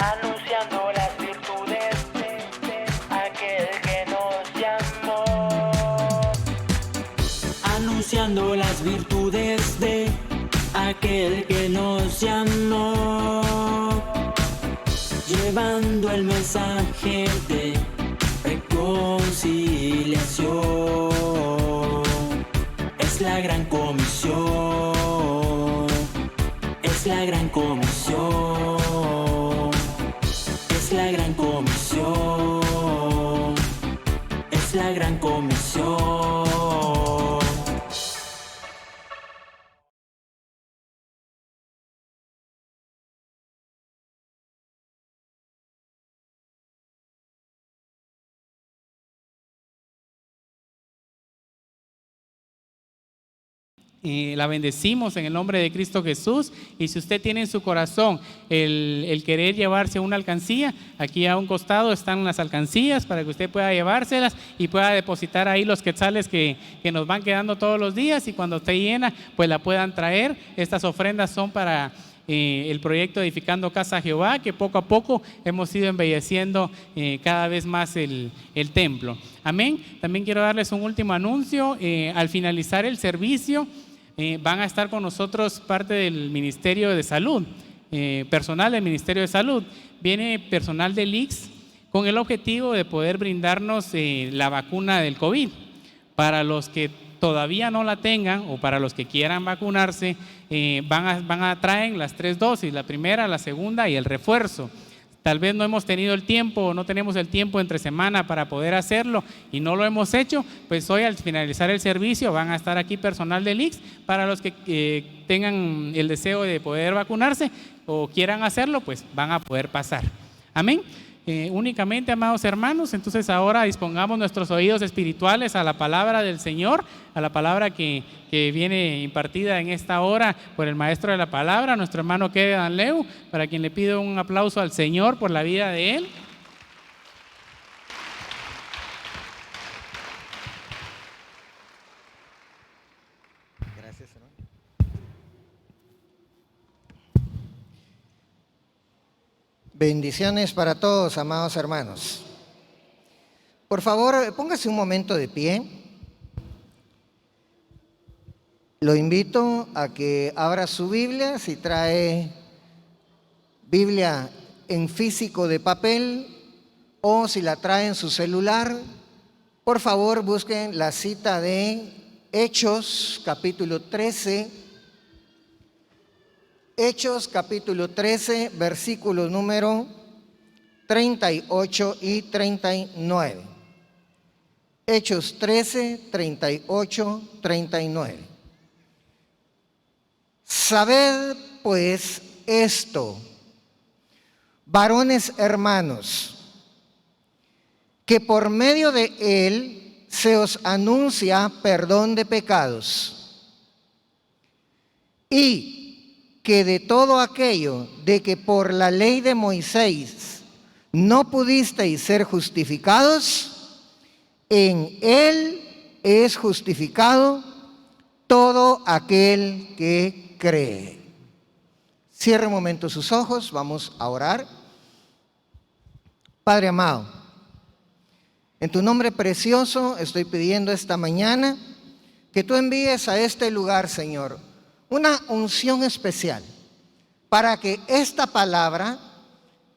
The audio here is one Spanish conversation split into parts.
anunciando las virtudes de aquel que nos llamó. Anunciando las virtudes de aquel que nos llamó. Llevando el mensaje de reconciliación. Es la gran comisión. Es la gran comisión. Es la gran comisión. Es la gran comisión. La bendecimos en el nombre de Cristo Jesús. Y si usted tiene en su corazón el querer llevarse una alcancía, aquí a un costado están las alcancías para que usted pueda llevárselas y pueda depositar ahí los quetzales que nos van quedando todos los días, y cuando esté llena pues la puedan traer. Estas ofrendas son para el proyecto Edificando Casa a Jehová, que poco a poco hemos ido embelleciendo cada vez más el templo. Amén. También quiero darles un último anuncio. Al finalizar el servicio van a estar con nosotros parte del Ministerio de Salud, personal del Ministerio de Salud. Viene personal del ICS con el objetivo de poder brindarnos la vacuna del COVID. Para los que todavía no la tengan o para los que quieran vacunarse, traen las 3 dosis, la primera, la segunda y el refuerzo. Tal vez no hemos tenido el tiempo o no tenemos el tiempo entre semana para poder hacerlo y no lo hemos hecho, pues hoy al finalizar el servicio van a estar aquí personal del ICS para los que tengan el deseo de poder vacunarse o quieran hacerlo, pues van a poder pasar. Amén. Únicamente, amados hermanos, entonces ahora dispongamos nuestros oídos espirituales a la palabra del Señor, a la palabra que viene impartida en esta hora por el maestro de la palabra, nuestro hermano Kevin Danleu, para quien le pido un aplauso al Señor por la vida de él. Gracias, hermano. Bendiciones para todos, amados hermanos. Por favor, póngase un momento de pie. Lo invito a que abra su Biblia, si trae Biblia en físico de papel o si la trae en su celular. Por favor, busquen la cita de Hechos, capítulo 13. Hechos capítulo 13, versículos número 38 y 39. Hechos 13, 38, 39. Sabed pues esto, varones hermanos, que por medio de él se os anuncia perdón de pecados, y que de todo aquello de que por la ley de Moisés no pudisteis ser justificados, en él es justificado todo aquel que cree. Cierre un momento sus ojos, vamos a orar. Padre amado, en tu nombre precioso estoy pidiendo esta mañana que tú envíes a este lugar, Señor, una unción especial para que esta palabra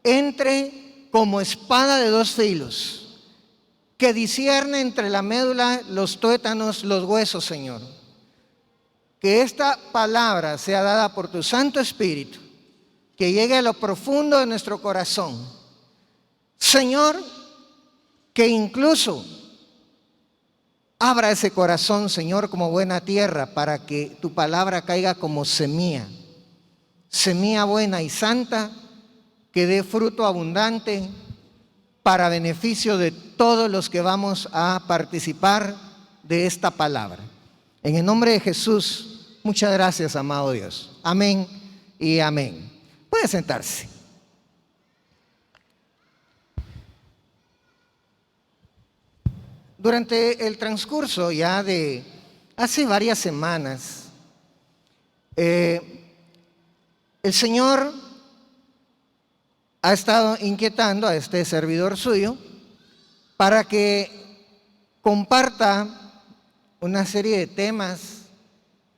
entre como espada de 2 filos, que discierne entre la médula, los tuétanos, los huesos, Señor. Que esta palabra sea dada por tu Santo Espíritu, que llegue a lo profundo de nuestro corazón. Señor, que incluso abra ese corazón, Señor, como buena tierra, para que tu palabra caiga como semilla buena y santa, que dé fruto abundante para beneficio de todos los que vamos a participar de esta palabra. En el nombre de Jesús, muchas gracias, amado Dios. Amén y amén. Puede sentarse. Durante el transcurso ya de hace varias semanas, el Señor ha estado inquietando a este servidor suyo para que comparta una serie de temas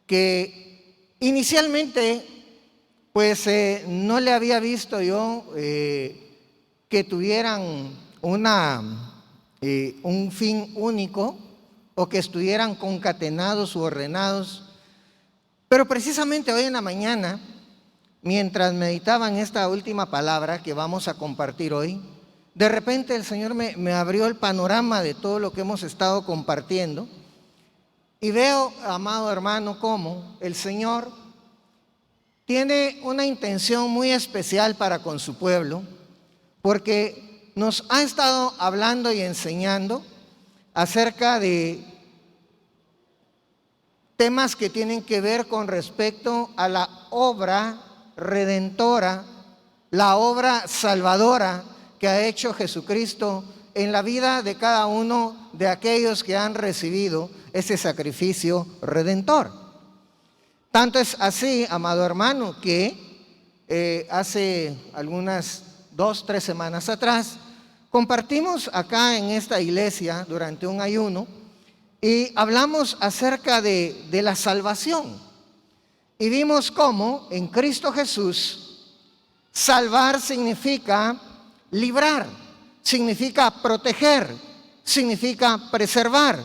que inicialmente pues no le había visto yo que tuvieran un fin único o que estuvieran concatenados u ordenados. Pero precisamente hoy en la mañana, mientras meditaba en esta última palabra que vamos a compartir hoy, de repente el Señor me abrió el panorama de todo lo que hemos estado compartiendo y veo, amado hermano, cómo el Señor tiene una intención muy especial para con su pueblo, porque nos ha estado hablando y enseñando acerca de temas que tienen que ver con respecto a la obra redentora, la obra salvadora que ha hecho Jesucristo en la vida de cada uno de aquellos que han recibido ese sacrificio redentor. Tanto es así, amado hermano, que hace algunas 2-3 semanas atrás compartimos acá en esta iglesia durante un ayuno y hablamos acerca de la salvación. Y vimos cómo en Cristo Jesús salvar significa librar, significa proteger, significa preservar.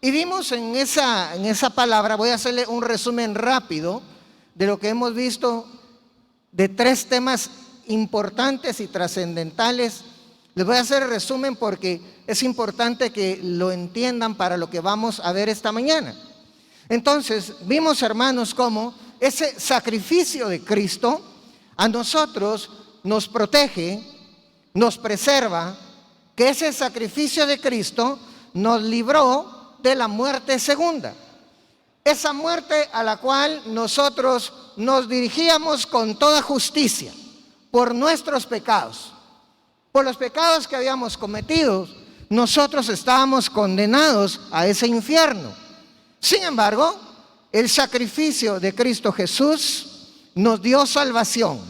Y vimos en esa palabra, voy a hacerle un resumen rápido de lo que hemos visto de 3 temas importantes y trascendentales. Les voy a hacer el resumen porque es importante que lo entiendan para lo que vamos a ver esta mañana. Entonces, vimos, hermanos, cómo ese sacrificio de Cristo a nosotros nos protege, nos preserva, que ese sacrificio de Cristo nos libró de la muerte segunda. Esa muerte a la cual nosotros nos dirigíamos con toda justicia por nuestros pecados. Por los pecados que habíamos cometido, nosotros estábamos condenados a ese infierno. Sin embargo, el sacrificio de Cristo Jesús nos dio salvación,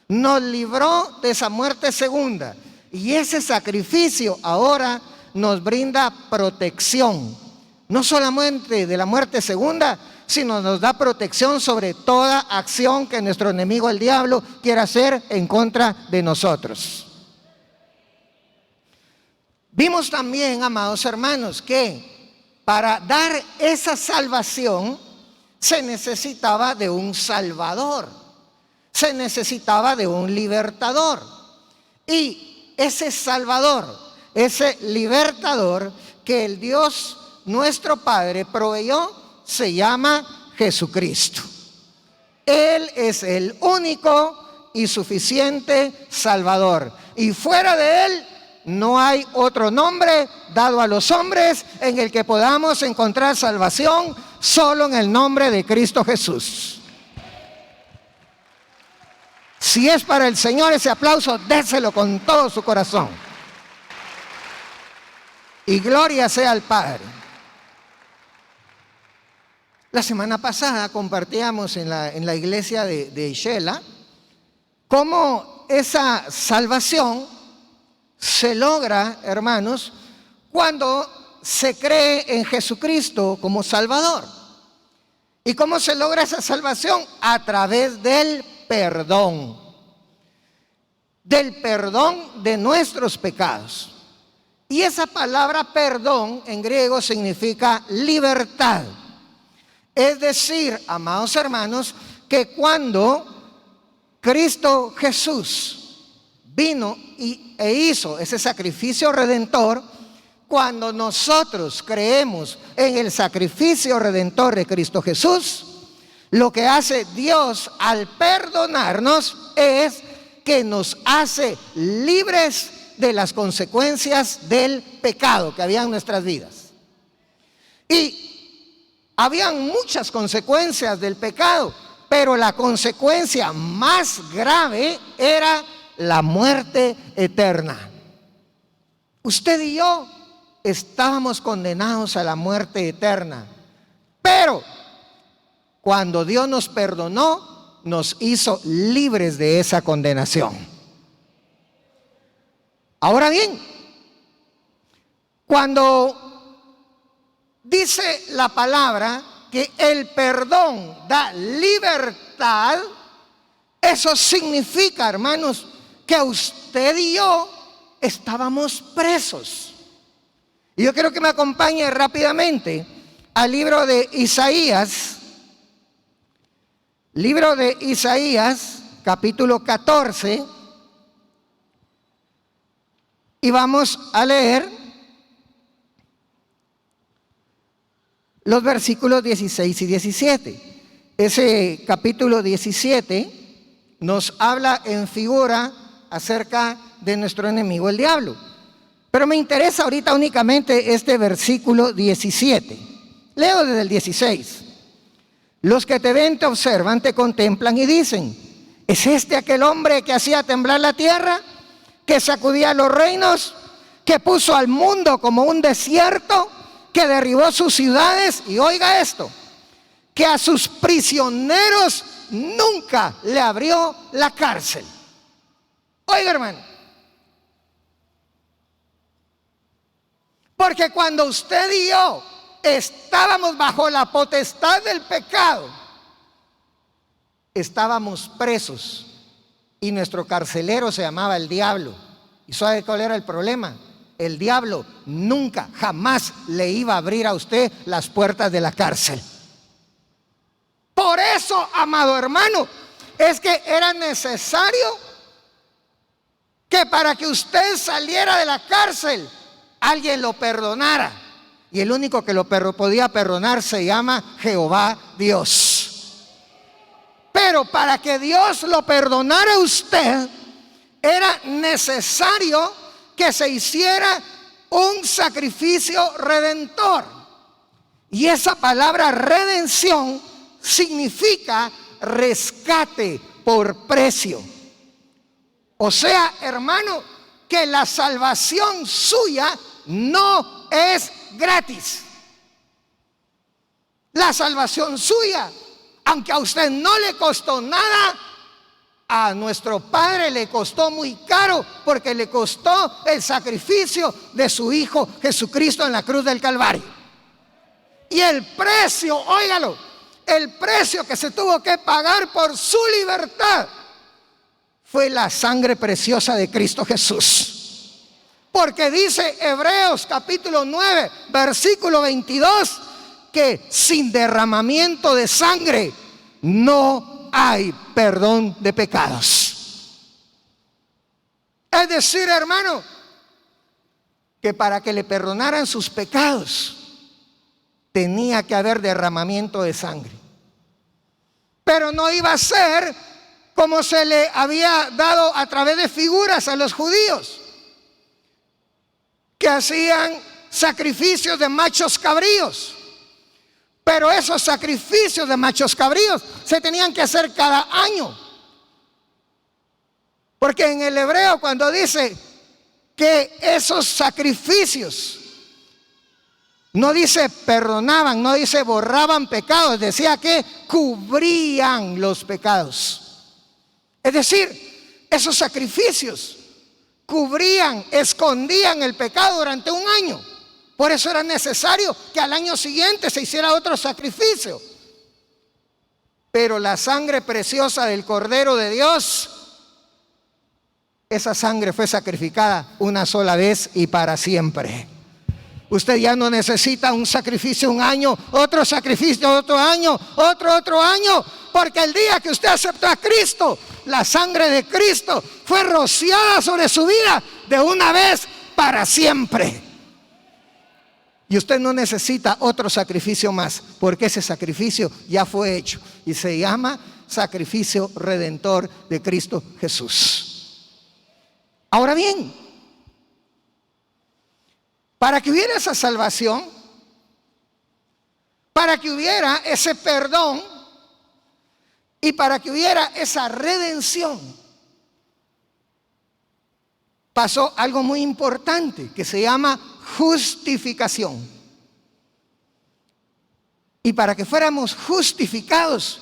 nos libró de esa muerte segunda, y ese sacrificio ahora nos brinda protección, no solamente de la muerte segunda, sino nos da protección sobre toda acción que nuestro enemigo el diablo quiera hacer en contra de nosotros. Vimos también, amados hermanos, que para dar esa salvación se necesitaba de un salvador, se necesitaba de un libertador. Y ese salvador, ese libertador que el Dios nuestro Padre proveyó, se llama Jesucristo. Él es el único y suficiente Salvador, y fuera de Él no hay otro nombre dado a los hombres en el que podamos encontrar salvación, solo en el nombre de Cristo Jesús. Si es para el Señor ese aplauso, déselo con todo su corazón. Y gloria sea al Padre. La semana pasada compartíamos en la iglesia de Shela cómo esa salvación se logra, hermanos, cuando se cree en Jesucristo como Salvador. ¿Y cómo se logra esa salvación? A través del perdón de nuestros pecados. Y esa palabra perdón en griego significa libertad. Es decir, amados hermanos, que cuando Cristo Jesús vino e hizo ese sacrificio redentor, cuando nosotros creemos en el sacrificio redentor de Cristo Jesús, lo que hace Dios al perdonarnos es que nos hace libres de las consecuencias del pecado que había en nuestras vidas. Y habían muchas consecuencias del pecado, pero la consecuencia más grave era la muerte eterna. Usted y yo estábamos condenados a la muerte eterna, pero cuando Dios nos perdonó, nos hizo libres de esa condenación. Ahora bien, cuando dice la palabra que el perdón da libertad, eso significa, hermanos, que usted y yo estábamos presos. Y yo quiero que me acompañe rápidamente al libro de Isaías, capítulo 14, y vamos a leer los versículos 16 y 17. Ese capítulo 17 nos habla en figura acerca de nuestro enemigo el diablo. Pero me interesa ahorita únicamente este versículo 17. Leo desde el 16. Los que te ven, te observan, te contemplan y dicen: ¿es este aquel hombre que hacía temblar la tierra, que sacudía los reinos, que puso al mundo como un desierto, que derribó sus ciudades? Y oiga esto, que a sus prisioneros nunca le abrió la cárcel. Oiga, hermano, porque cuando usted y yo estábamos bajo la potestad del pecado, estábamos presos y nuestro carcelero se llamaba el diablo. ¿Y sabe cuál era el problema? El diablo nunca, jamás le iba a abrir a usted las puertas de la cárcel. Por eso, amado hermano, es que era necesario que para que usted saliera de la cárcel, alguien lo perdonara. Y el único que lo podía perdonar se llama Jehová Dios. Pero para que Dios lo perdonara a usted, era necesario que se hiciera un sacrificio redentor. Y esa palabra redención significa rescate por precio. O sea, hermano, que la salvación suya no es gratis. La salvación suya, aunque a usted no le costó nada, a nuestro Padre le costó muy caro, porque le costó el sacrificio de su Hijo Jesucristo en la cruz del Calvario. Y el precio, óigalo, el precio que se tuvo que pagar por su libertad fue la sangre preciosa de Cristo Jesús. Porque dice Hebreos capítulo 9, versículo 22, que sin derramamiento de sangre no hay perdón de pecados. Es decir, hermano, que para que le perdonaran sus pecados tenía que haber derramamiento de sangre. Pero no iba a ser como se le había dado a través de figuras a los judíos, que hacían sacrificios de machos cabríos. Pero esos sacrificios de machos cabríos se tenían que hacer cada año. Porque en el hebreo, cuando dice que esos sacrificios, no dice perdonaban, no dice borraban pecados, decía que cubrían los pecados. Es decir, esos sacrificios cubrían, escondían el pecado durante un año. Por eso era necesario que al año siguiente se hiciera otro sacrificio. Pero la sangre preciosa del Cordero de Dios, esa sangre fue sacrificada una sola vez y para siempre. Usted ya no necesita un sacrificio un año, otro sacrificio otro año, otro año, porque el día que usted aceptó a Cristo, la sangre de Cristo fue rociada sobre su vida de una vez para siempre. Y usted no necesita otro sacrificio más, porque ese sacrificio ya fue hecho y se llama sacrificio redentor de Cristo Jesús. Ahora bien, para que hubiera esa salvación, para que hubiera ese perdón y para que hubiera esa redención, pasó algo muy importante que se llama justificación. Y para que fuéramos justificados,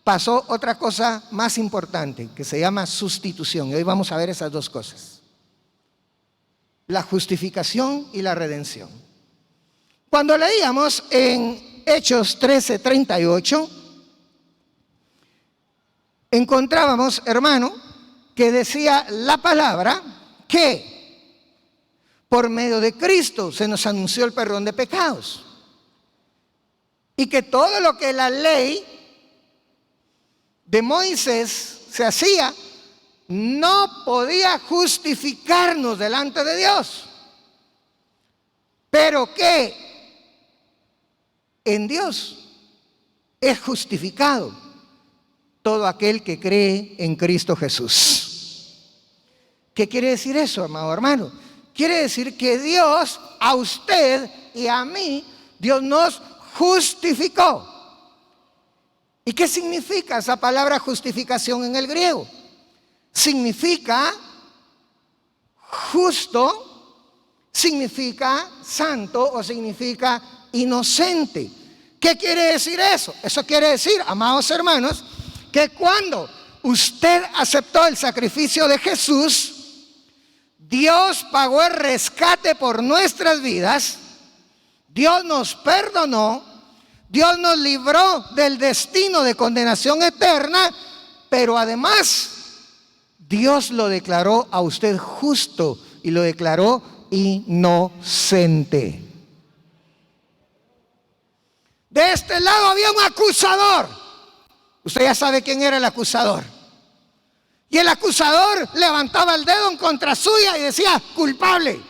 pasó otra cosa más importante que se llama sustitución. Y hoy vamos a ver esas dos cosas. la justificación y la redención. Cuando leíamos en Hechos 13:38, encontrábamos, hermano, que decía la palabra que por medio de Cristo se nos anunció el perdón de pecados. Y que todo lo que la ley de Moisés se hacía, no podía justificarnos delante de Dios. Pero que en Dios es justificado todo aquel que cree en Cristo Jesús. ¿Qué quiere decir eso, amado hermano? Quiere decir que Dios, a usted y a mí, Dios nos justificó. ¿Y qué significa esa palabra justificación en el griego? Significa justo, significa santo o significa inocente. ¿Qué quiere decir eso? Eso quiere decir, amados hermanos, que cuando usted aceptó el sacrificio de Jesús, Dios pagó el rescate por nuestras vidas, Dios nos perdonó, Dios nos libró del destino de condenación eterna, pero además Dios lo declaró a usted justo y lo declaró inocente. De este lado había un acusador. Usted ya sabe quién era el acusador. Y el acusador levantaba el dedo en contra suya y decía: culpable,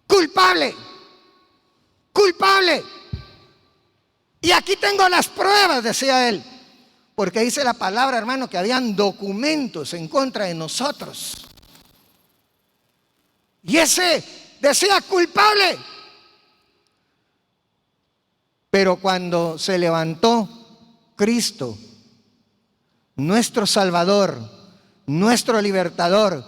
culpable, culpable. Y aquí tengo las pruebas, decía él. Porque dice la palabra, hermano, que habían documentos en contra de nosotros. Y ese decía: culpable. Pero cuando se levantó Cristo, nuestro Salvador, nuestro Libertador,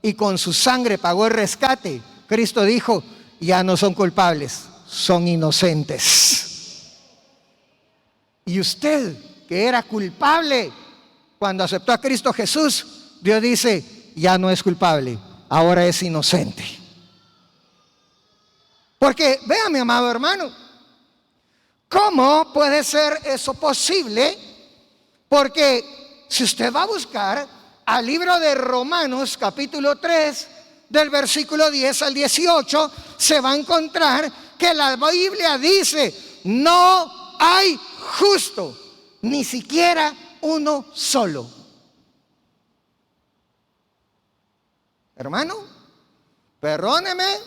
y con su sangre pagó el rescate, Cristo dijo: ya no son culpables, son inocentes. Y usted, que era culpable cuando aceptó a Cristo Jesús, Dios dice: ya no es culpable, ahora es inocente. Porque vea, mi amado hermano, ¿cómo puede ser eso posible? Porque si usted va a buscar al libro de Romanos capítulo 3, del versículo 10 al 18, se va a encontrar que la Biblia dice: no hay justo, ni siquiera uno solo. Hermano, perdóneme,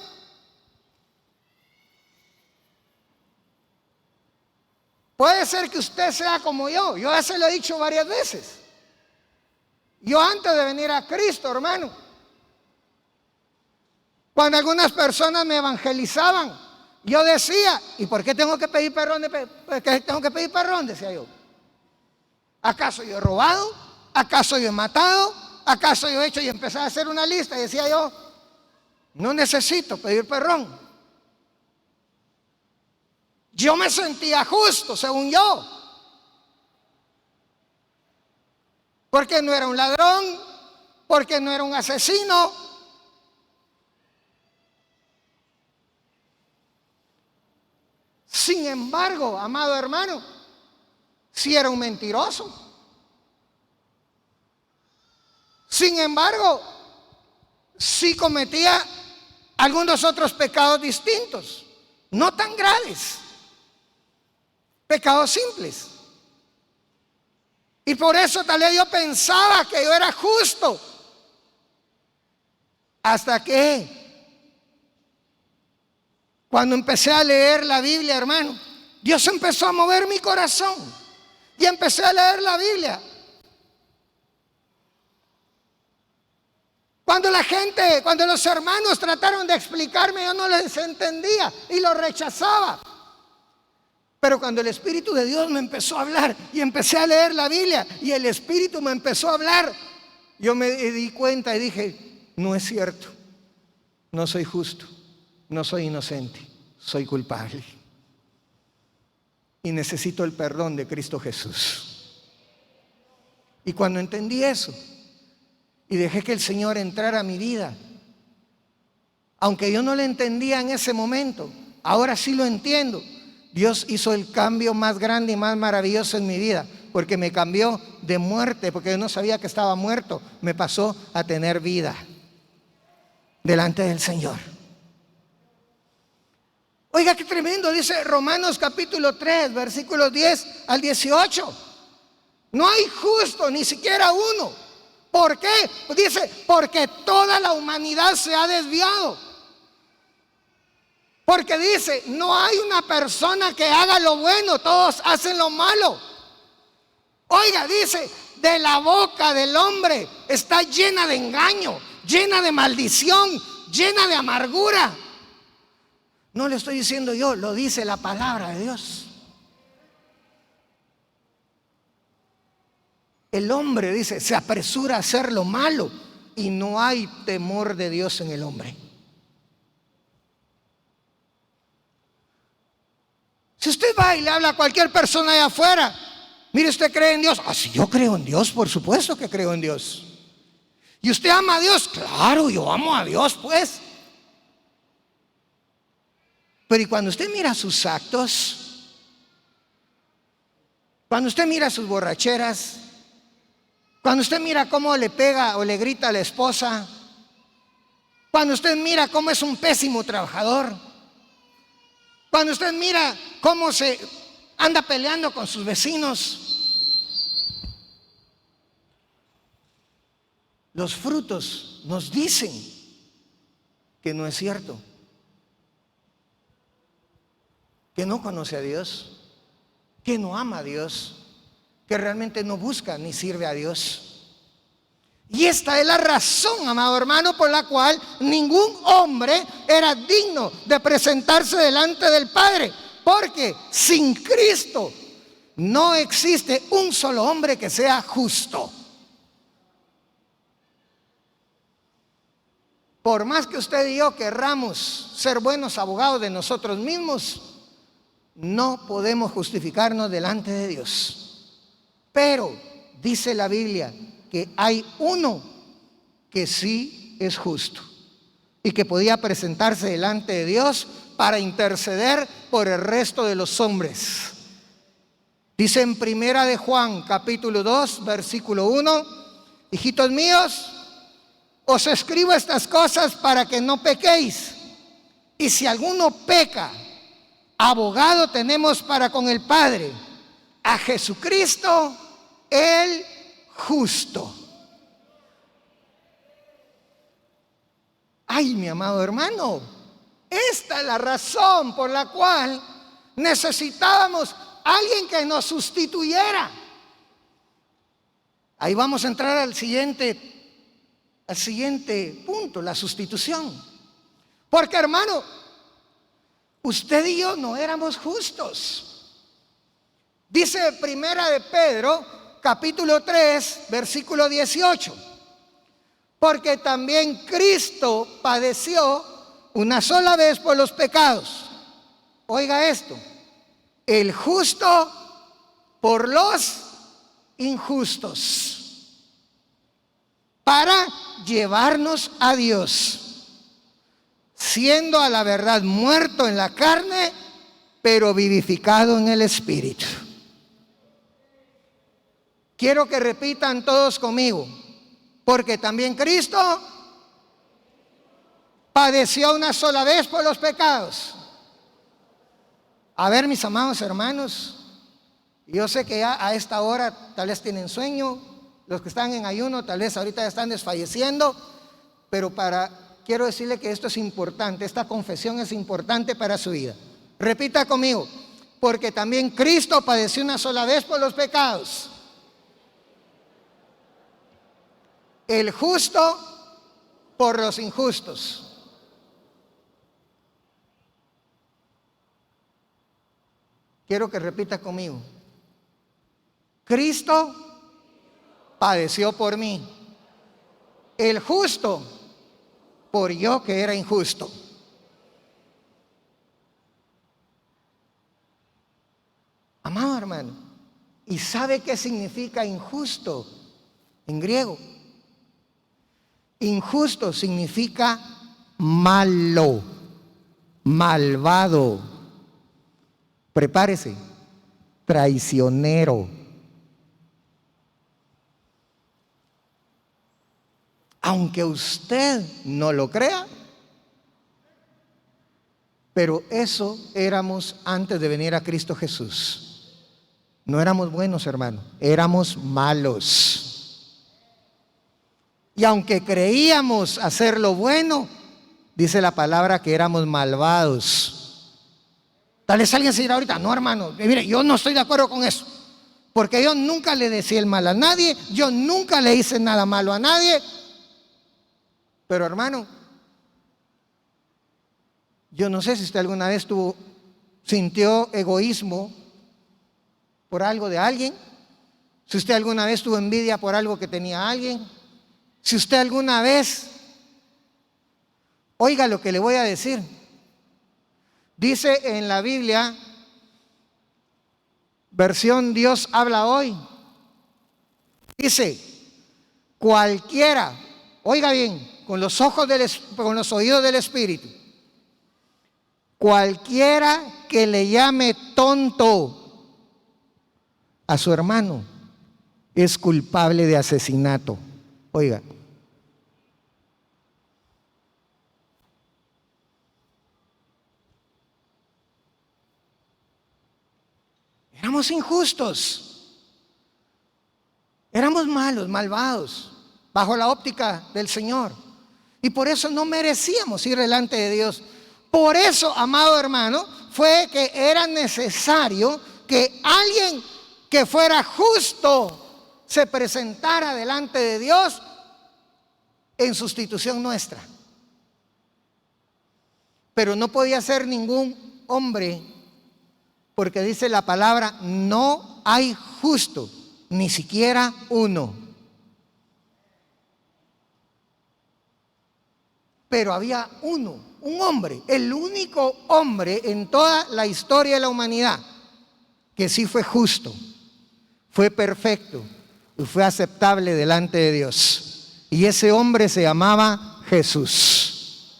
puede ser que usted sea como yo ya se lo he dicho varias veces. Yo antes de venir a Cristo, hermano, cuando algunas personas me evangelizaban, yo decía: ¿y por qué tengo que pedir perdón? ¿Por qué tengo que pedir perdón? Decía yo. ¿Acaso yo he robado? ¿Acaso yo he matado? ¿Acaso yo he hecho? Y empecé a hacer una lista y decía yo: no necesito pedir perdón. Yo me sentía justo, según yo, porque no era un ladrón, porque no era un asesino. Sin embargo, amado hermano, si era un mentiroso. Sin embargo, si cometía algunos otros pecados distintos, no tan graves, pecados simples. Y por eso tal vez yo pensaba que yo era justo, hasta que cuando empecé a leer la Biblia, hermano, Dios empezó a mover mi corazón y empecé a leer la Biblia. Cuando los hermanos trataron de explicarme, yo no les entendía y lo rechazaba. Pero cuando el Espíritu de Dios me empezó a hablar y empecé a leer la Biblia y el Espíritu me empezó a hablar, yo me di cuenta y dije: no es cierto, no soy justo, no soy inocente, soy culpable. Y necesito el perdón de Cristo Jesús. Y cuando entendí eso y dejé que el Señor entrara a mi vida, Aunque yo no lo entendía en ese momento, ahora sí lo entiendo. Dios hizo el cambio más grande y más maravilloso en mi vida, porque me cambió de muerte, porque yo no sabía que estaba muerto, me pasó a tener vida delante del Señor. Oiga, qué tremendo, dice Romanos capítulo 3, versículos 10 al 18. No hay justo, ni siquiera uno. ¿Por qué? Pues dice, porque toda la humanidad se ha desviado. Porque dice, no hay una persona que haga lo bueno, todos hacen lo malo. Oiga, dice, de la boca del hombre está llena de engaño, llena de maldición, llena de amargura. No lo estoy diciendo yo, lo dice la palabra de Dios. El hombre, dice, se apresura a hacer lo malo y no hay temor de Dios en el hombre. Si usted va y le habla a cualquier persona allá afuera, mire, ¿usted cree en Dios? Ah, sí, yo creo en Dios, por supuesto que creo en Dios. ¿Y usted ama a Dios? Claro, yo amo a Dios, pues. Pero ¿y cuando usted mira sus actos? Cuando usted mira sus borracheras, cuando usted mira cómo le pega o le grita a la esposa, cuando usted mira cómo es un pésimo trabajador, cuando usted mira cómo se anda peleando con sus vecinos, los frutos nos dicen que no es cierto, que no conoce a Dios, que no ama a Dios, que realmente no busca ni sirve a Dios. Y esta es la razón, amado hermano, por la cual ningún hombre era digno de presentarse delante del Padre, porque sin Cristo no existe un solo hombre que sea justo. Por más que usted y yo querramos ser buenos abogados de nosotros mismos, no podemos justificarnos delante de Dios. Pero dice la Biblia que hay uno que sí es justo y que podía presentarse delante de Dios para interceder por el resto de los hombres. Dice en Primera de Juan, capítulo 2, versículo 1, hijitos míos, os escribo estas cosas para que no pequéis. Y si alguno peca, abogado tenemos para con el Padre, a Jesucristo el justo. Ay, mi amado hermano, esta es la razón por la cual necesitábamos a alguien que nos sustituyera. Ahí vamos a entrar al siguiente punto, la sustitución. Porque, hermano, usted y yo no éramos justos. Dice Primera de Pedro, capítulo 3, versículo 18. Porque también Cristo padeció una sola vez por los pecados. Oiga esto, el justo por los injustos, para llevarnos a Dios, siendo a la verdad muerto en la carne, pero vivificado en el Espíritu. Quiero que repitan todos conmigo, porque también Cristo padeció una sola vez por los pecados. A ver, mis amados hermanos, yo sé que ya a esta hora tal vez tienen sueño, los que están en ayuno tal vez ahorita ya están desfalleciendo, pero quiero decirle que esto es importante, esta confesión es importante para su vida. Repita conmigo, porque también Cristo padeció una sola vez por los pecados. El justo por los injustos. Quiero que repita conmigo. Cristo padeció por mí. El justo por yo que era injusto. Amado hermano, ¿y sabe qué significa injusto en griego? Injusto significa malo, malvado. Prepárese, traicionero. Aunque usted no lo crea, pero eso éramos antes de venir a Cristo Jesús. No éramos buenos, hermano, éramos malos. Y aunque creíamos hacer lo bueno, dice la palabra que éramos malvados. Tal vez alguien se dirá ahorita, no, hermano, mire, yo no estoy de acuerdo con eso, porque yo nunca le decía el mal a nadie, yo nunca le hice nada malo a nadie. Pero hermano, yo no sé si usted alguna vez sintió egoísmo por algo de alguien, si usted alguna vez tuvo envidia por algo que tenía alguien, si usted alguna vez, oiga lo que le voy a decir, dice en la Biblia, versión Dios habla hoy, dice, cualquiera, oiga bien, con los oídos del Espíritu, cualquiera que le llame tonto a su hermano es culpable de asesinato. Oiga. Éramos injustos. Éramos malos, malvados, bajo la óptica del Señor. Y por eso no merecíamos ir delante de Dios. Por eso, amado hermano, fue que era necesario que alguien que fuera justo se presentara delante de Dios en sustitución nuestra. Pero no podía ser ningún hombre, porque dice la palabra, no hay justo, ni siquiera uno. Pero había uno, un hombre, el único hombre en toda la historia de la humanidad que sí fue justo, fue perfecto y fue aceptable delante de Dios. Y ese hombre se llamaba Jesús,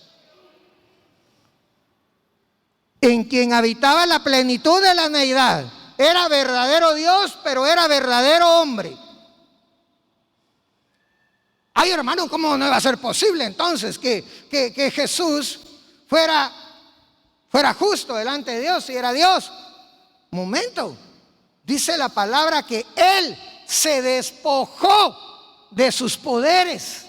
en quien habitaba la plenitud de la deidad. Era verdadero Dios, pero era verdadero hombre. Ay, hermano, ¿cómo no iba a ser posible entonces que Jesús fuera justo delante de Dios si era Dios? Momento, dice la palabra que Él se despojó de sus poderes,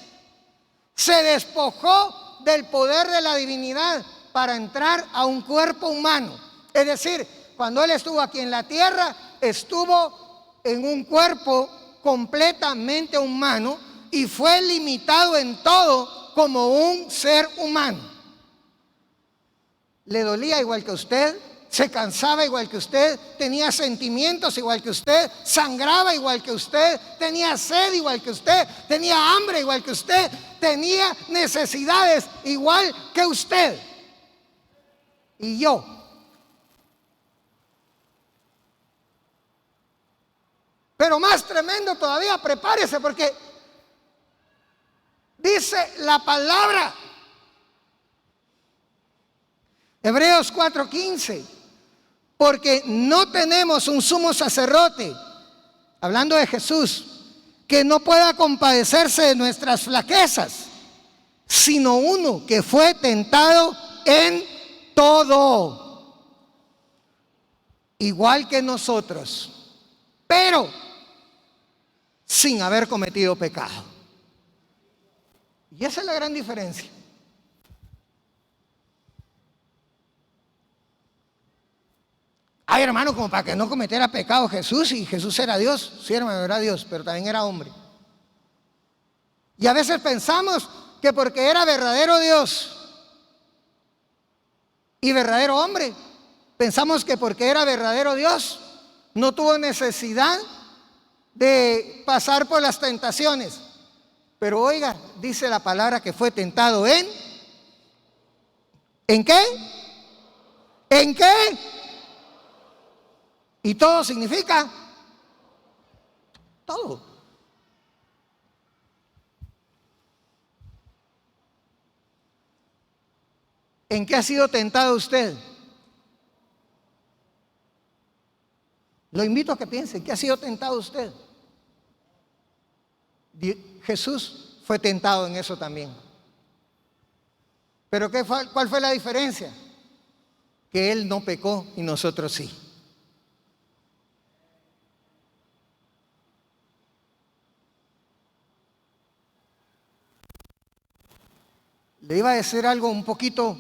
se despojó del poder de la divinidad para entrar a un cuerpo humano. Es decir, cuando Él estuvo aquí en la tierra, estuvo en un cuerpo completamente humano y fue limitado en todo como un ser humano. Le dolía igual que usted, se cansaba igual que usted, tenía sentimientos igual que usted, sangraba igual que usted, tenía sed igual que usted, tenía hambre igual que usted, tenía necesidades igual que usted y yo. Pero más tremendo todavía, prepárese, porque dice la palabra, Hebreos 4:15, porque no tenemos un sumo sacerdote, hablando de Jesús, que no pueda compadecerse de nuestras flaquezas, sino uno que fue tentado en todo, igual que nosotros, pero sin haber cometido pecado. Y esa es la gran diferencia. Ay, hermano, como para que no cometiera pecado Jesús, y Jesús era Dios. Sí, hermano, era Dios, pero también era hombre. Y a veces pensamos que porque era verdadero Dios y verdadero hombre, pensamos que porque era verdadero Dios no tuvo necesidad de pasar por las tentaciones. Pero oiga, dice la palabra que fue tentado ¿en qué? ¿En qué? Y todo significa todo. ¿En qué ha sido tentado usted? Lo invito a que piense, ¿en qué ha sido tentado usted? Jesús fue tentado en eso también. Pero ¿cuál fue la diferencia? Que Él no pecó y nosotros sí. Le iba a decir algo un poquito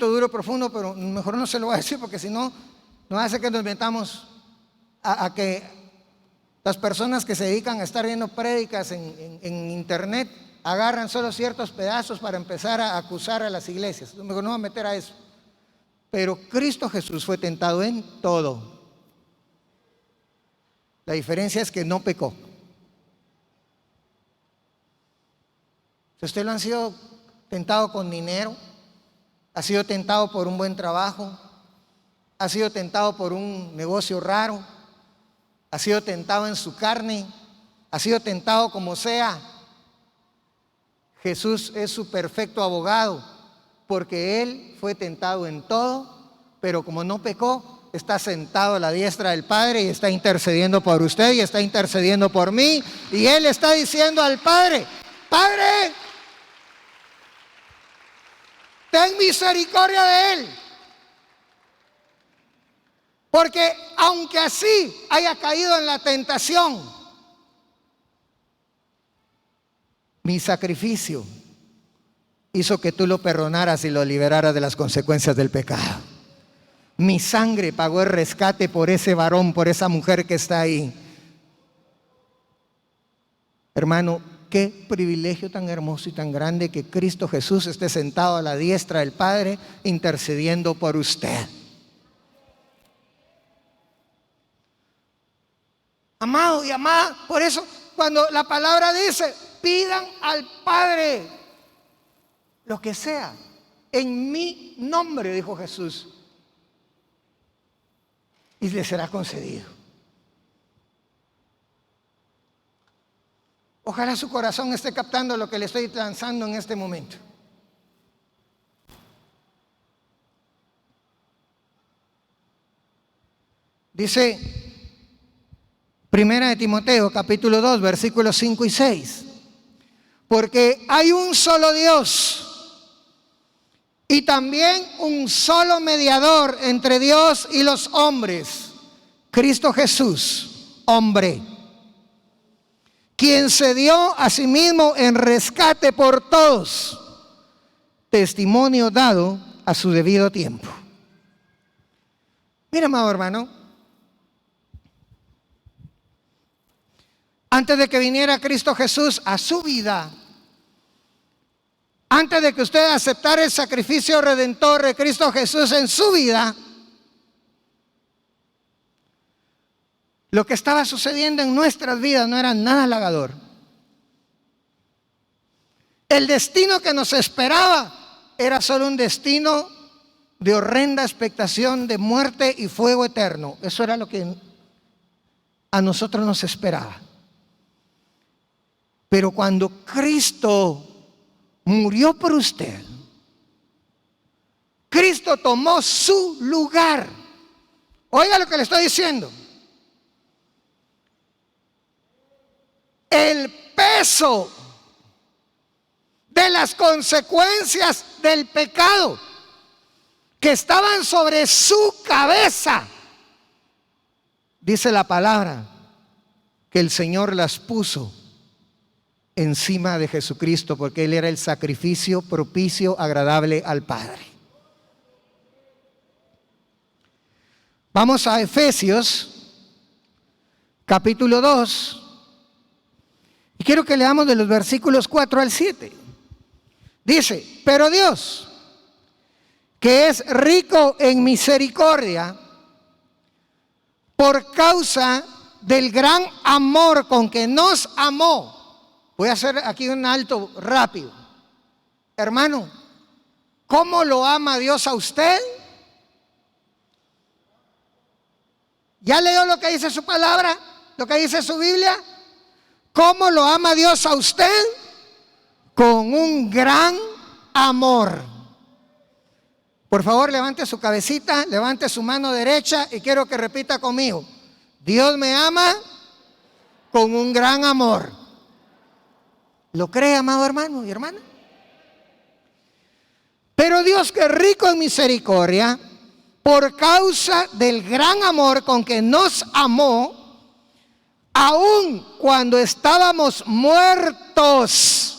duro, profundo, pero mejor no se lo voy a decir porque si no, nos hace que nos metamos a que las personas que se dedican a estar viendo prédicas en internet agarran solo ciertos pedazos para empezar a acusar a las iglesias. Mejor no voy a meter a eso. Pero Cristo Jesús fue tentado en todo. La diferencia es que no pecó. Si usted lo han sido tentado con dinero, ha sido tentado por un buen trabajo, ha sido tentado por un negocio raro, ha sido tentado en su carne, ha sido tentado como sea, Jesús es su perfecto abogado, porque Él fue tentado en todo, pero como no pecó, está sentado a la diestra del Padre y está intercediendo por usted y está intercediendo por mí, y Él está diciendo al Padre: Padre, ten misericordia de él. Porque aunque así haya caído en la tentación, mi sacrificio hizo que tú lo perdonaras y lo liberaras de las consecuencias del pecado. Mi sangre pagó el rescate por ese varón, por esa mujer que está ahí. Hermano, qué privilegio tan hermoso y tan grande que Cristo Jesús esté sentado a la diestra del Padre intercediendo por usted. Amado y amada, por eso cuando la palabra dice: pidan al Padre lo que sea en mi nombre, dijo Jesús, y le será concedido. Ojalá su corazón esté captando lo que le estoy lanzando en este momento. Dice Primera de Timoteo, capítulo 2, versículos 5 y 6. Porque hay un solo Dios y también un solo mediador entre Dios y los hombres, Cristo Jesús, hombre, quien se dio a sí mismo en rescate por todos, testimonio dado a su debido tiempo. Mira, amado hermano, antes de que viniera Cristo Jesús a su vida, antes de que usted aceptara el sacrificio redentor de Cristo Jesús en su vida, lo que estaba sucediendo en nuestras vidas no era nada halagador. El destino que nos esperaba era solo un destino de horrenda expectación de muerte y fuego eterno. Eso era lo que a nosotros nos esperaba. Pero cuando Cristo murió por usted, Cristo tomó su lugar. Oiga lo que le estoy diciendo. El peso de las consecuencias del pecado que estaban sobre su cabeza, dice la palabra, que el Señor las puso encima de Jesucristo, porque Él era el sacrificio propicio, agradable al Padre. Vamos a Efesios, capítulo 2. Y quiero que leamos de los versículos 4 al 7. Dice: pero Dios, que es rico en misericordia, por causa del gran amor con que nos amó. Voy a hacer aquí un alto rápido. Hermano, ¿cómo lo ama Dios a usted? ¿Ya leyó lo que dice su palabra? ¿Lo que dice su Biblia? ¿Cómo lo ama Dios a usted? Con un gran amor. Por favor, levante su cabecita, levante su mano derecha y quiero que repita conmigo. Dios me ama con un gran amor. ¿Lo cree, amado hermano y hermana? Pero Dios, que es rico en misericordia, por causa del gran amor con que nos amó, aun cuando estábamos muertos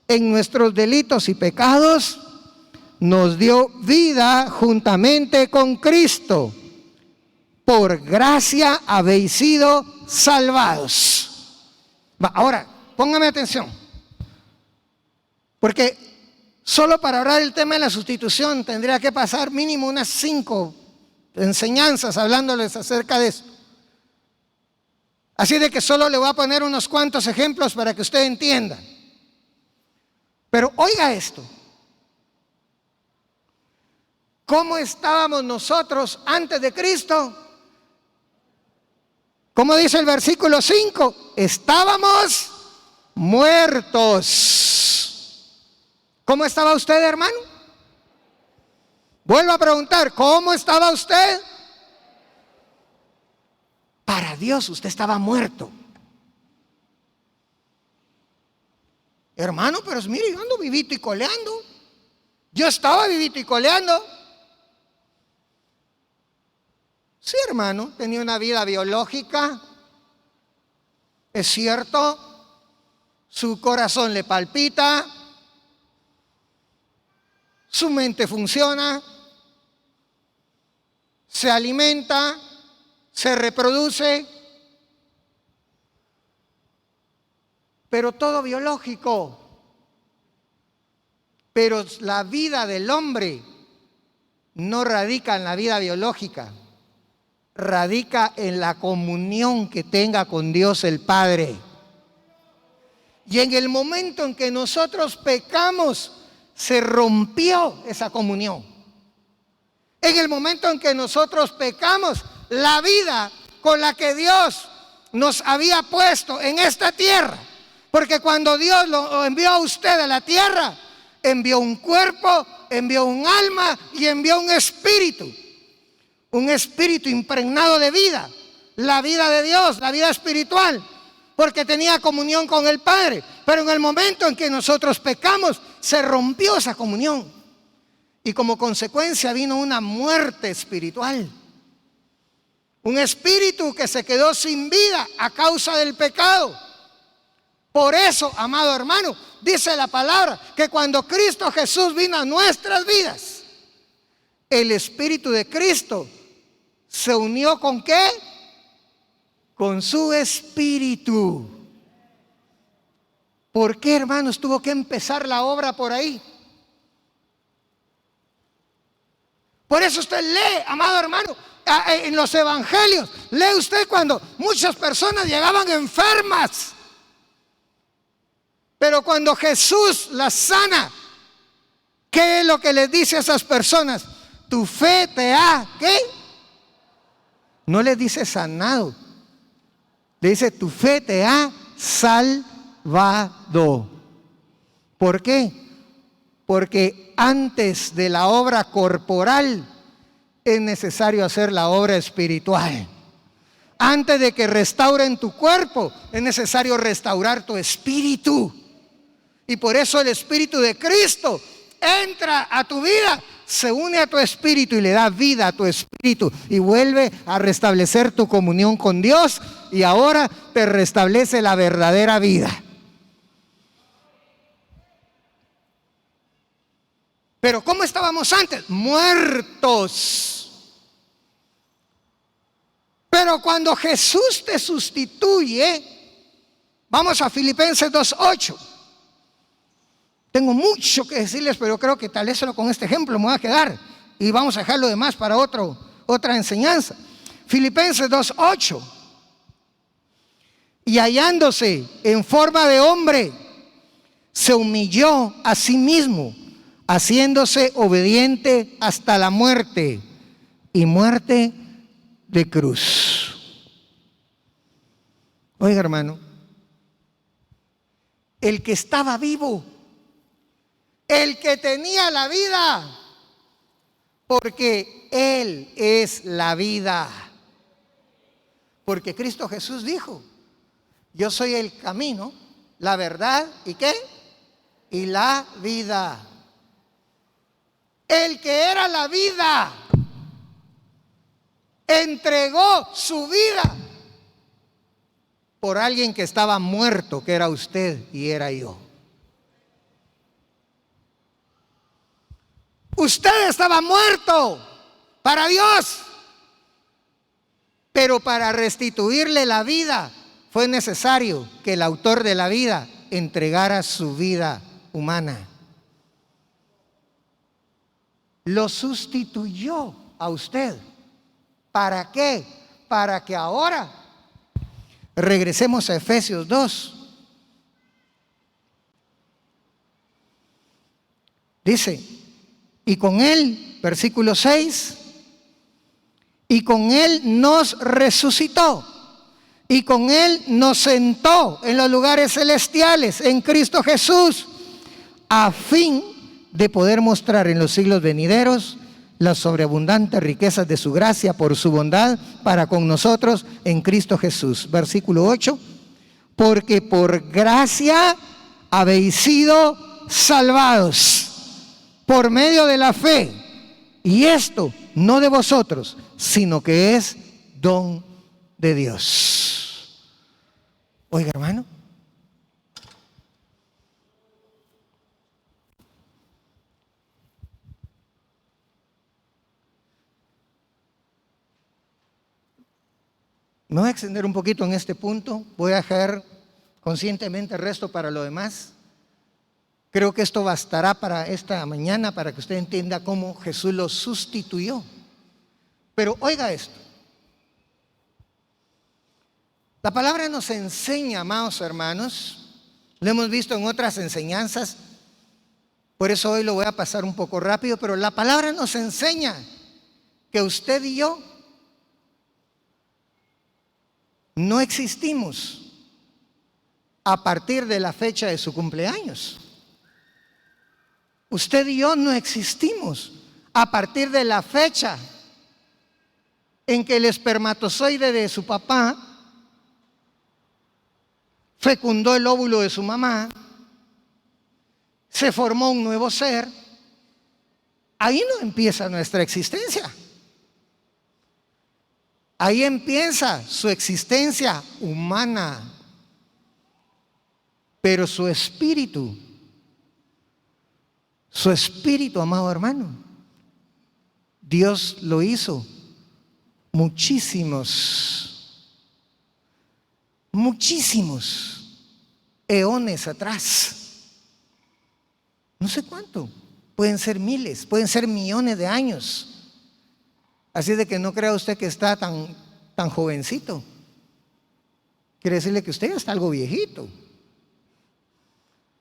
en nuestros delitos y pecados, nos dio vida juntamente con Cristo. Por gracia habéis sido salvados. Ahora, póngame atención, porque solo para hablar del tema de la sustitución tendría que pasar mínimo unas 5 enseñanzas hablándoles acerca de eso. Así de que solo le voy a poner unos cuantos ejemplos para que usted entienda. Pero oiga esto. ¿Cómo estábamos nosotros antes de Cristo? ¿Cómo dice el versículo 5? Estábamos muertos. ¿Cómo estaba usted, hermano? Vuelvo a preguntar, ¿cómo estaba usted? Para Dios usted estaba muerto. Hermano, pero mire, yo ando vivito y coleando. Yo estaba vivito y coleando. Sí, hermano, tenía una vida biológica. Es cierto, su corazón le palpita, su mente funciona, se alimenta, se reproduce, pero todo biológico. Pero la vida del hombre no radica en la vida biológica, radica en la comunión que tenga con Dios el Padre. Y en el momento en que nosotros pecamos, se rompió esa comunión. En el momento en que nosotros pecamos, la vida con la que Dios nos había puesto en esta tierra, porque cuando Dios lo envió a usted a la tierra, envió un cuerpo, envió un alma y envió un espíritu impregnado de vida, la vida de Dios, la vida espiritual, porque tenía comunión con el Padre. Pero en el momento en que nosotros pecamos, se rompió esa comunión y como consecuencia vino una muerte espiritual. Un espíritu que se quedó sin vida a causa del pecado. Por eso, amado hermano, dice la palabra que cuando Cristo Jesús vino a nuestras vidas, el Espíritu de Cristo se unió ¿con qué? Con su Espíritu. ¿Por qué, hermanos, tuvo que empezar la obra por ahí? Por eso usted lee, amado hermano, en los evangelios, lee usted cuando muchas personas llegaban enfermas. Pero cuando Jesús las sana, ¿qué es lo que les dice a esas personas? Tu fe te ha, ¿qué? No les dice sanado. Le dice, tu fe te ha salvado. ¿Por qué? Porque antes de la obra corporal es necesario hacer la obra espiritual. Antes de que restauren tu cuerpo, es necesario restaurar tu espíritu. Y por eso el Espíritu de Cristo entra a tu vida, se une a tu espíritu y le da vida a tu espíritu y vuelve a restablecer tu comunión con Dios y ahora te restablece la verdadera vida. Pero ¿cómo estábamos antes? Muertos. Pero cuando Jesús te sustituye, vamos a Filipenses 2:8. Tengo mucho que decirles, pero creo que tal vez solo con este ejemplo me voy a quedar y vamos a dejar lo demás para otra enseñanza. Filipenses 2:8. Y hallándose en forma de hombre, se humilló a sí mismo, haciéndose obediente hasta la muerte y muerte de cruz. Oiga, hermano, el que estaba vivo, el que tenía la vida, porque Él es la vida. Porque Cristo Jesús dijo: yo soy el camino, la verdad, ¿y qué? Y la vida. El que era la vida entregó su vida por alguien que estaba muerto, que era usted y era yo. Usted estaba muerto para Dios, pero para restituirle la vida fue necesario que el autor de la vida entregara su vida humana. Lo sustituyó a usted. ¿Para qué? Para que ahora regresemos a Efesios 2. Dice, y con Él, versículo 6, y con Él nos resucitó, y con Él nos sentó en los lugares celestiales, en Cristo Jesús, a fin de poder mostrar en los siglos venideros las sobreabundantes riquezas de su gracia por su bondad para con nosotros en Cristo Jesús. Versículo 8, porque por gracia habéis sido salvados por medio de la fe, y esto no de vosotros, sino que es don de Dios. Oiga, hermano, me voy a extender un poquito en este punto, voy a dejar conscientemente el resto para lo demás. Creo que esto bastará para esta mañana para que usted entienda cómo Jesús lo sustituyó. Pero oiga esto. La palabra nos enseña, amados hermanos, lo hemos visto en otras enseñanzas, por eso hoy lo voy a pasar un poco rápido, pero la palabra nos enseña que usted y yo no existimos a partir de la fecha de su cumpleaños. Usted y yo no existimos a partir de la fecha en que el espermatozoide de su papá fecundó el óvulo de su mamá, se formó un nuevo ser. Ahí no empieza nuestra existencia. Ahí empieza su existencia humana. Pero su espíritu, amado hermano, Dios lo hizo muchísimos eones atrás. No sé cuánto, pueden ser miles, pueden ser millones de años. Así de que no crea usted que está tan jovencito. Quiere decirle que usted ya está algo viejito,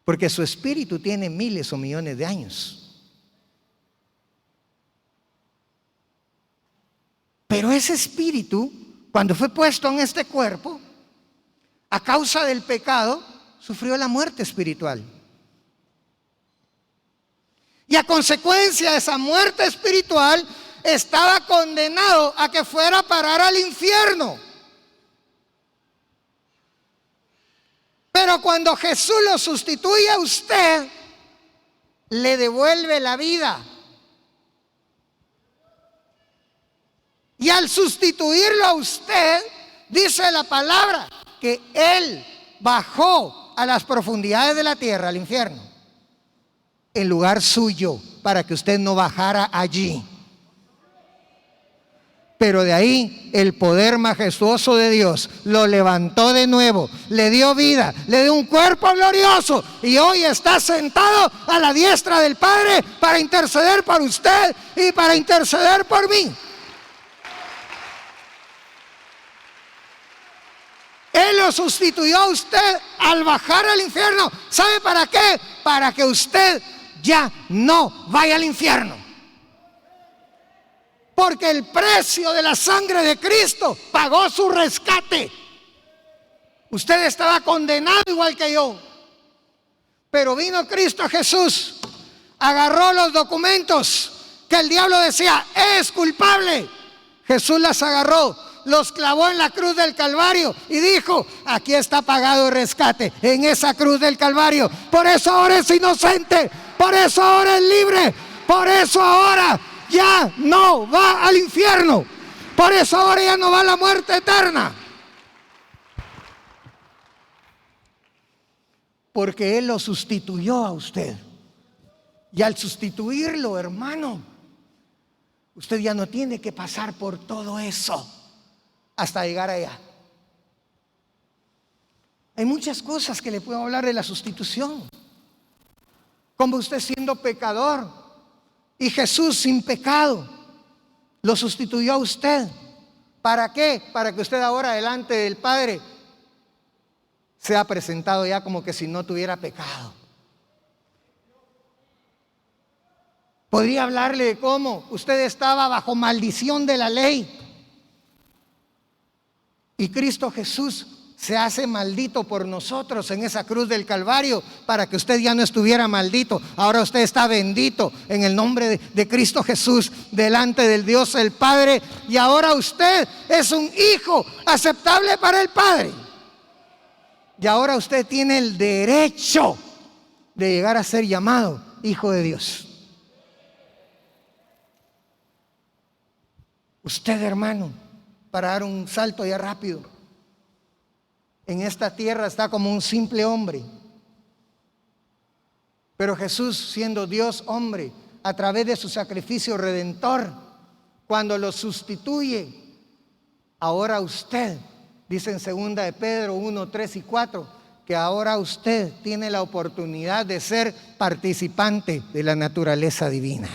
porque su espíritu tiene miles o millones de años. Pero ese espíritu, cuando fue puesto en este cuerpo, a causa del pecado, sufrió la muerte espiritual. Y a consecuencia de esa muerte espiritual, estaba condenado a que fuera a parar al infierno. Pero cuando Jesús lo sustituye a usted, le devuelve la vida. Y al sustituirlo a usted, dice la palabra que Él bajó a las profundidades de la tierra, al infierno, en lugar suyo, para que usted no bajara allí. Pero de ahí el poder majestuoso de Dios lo levantó de nuevo, le dio vida, le dio un cuerpo glorioso, y hoy está sentado a la diestra del Padre para interceder por usted y para interceder por mí. Él lo sustituyó a usted al bajar al infierno. ¿Sabe para qué? Para que usted ya no vaya al infierno. Porque el precio de la sangre de Cristo pagó su rescate. Usted estaba condenado igual que yo, pero vino Cristo Jesús, agarró los documentos que el diablo decía, es culpable, Jesús las agarró, los clavó en la cruz del Calvario y dijo, aquí está pagado el rescate, en esa cruz del Calvario. Por eso ahora es inocente, por eso ahora es libre, por eso ahora ya no va al infierno, por eso ahora ya no va a la muerte eterna. Porque Él lo sustituyó a usted. Y al sustituirlo, hermano, usted ya no tiene que pasar por todo eso hasta llegar allá. Hay muchas cosas que le puedo hablar de la sustitución. Como usted siendo pecador y Jesús sin pecado lo sustituyó a usted. ¿Para qué? Para que usted ahora delante del Padre sea presentado ya como que si no tuviera pecado. Podría hablarle de cómo usted estaba bajo maldición de la ley y Cristo Jesús se hace maldito por nosotros en esa cruz del Calvario para que usted ya no estuviera maldito. Ahora usted está bendito en el nombre de Cristo Jesús delante del Dios el Padre, y ahora usted es un hijo aceptable para el Padre. Y ahora usted tiene el derecho de llegar a ser llamado hijo de Dios. Usted, hermano, para dar un salto ya rápido, en esta tierra está como un simple hombre. Pero Jesús, siendo Dios hombre, a través de su sacrificio redentor, cuando lo sustituye, ahora usted, dice en 2 de Pedro 1, 3 y 4, que ahora usted tiene la oportunidad de ser participante de la naturaleza divina.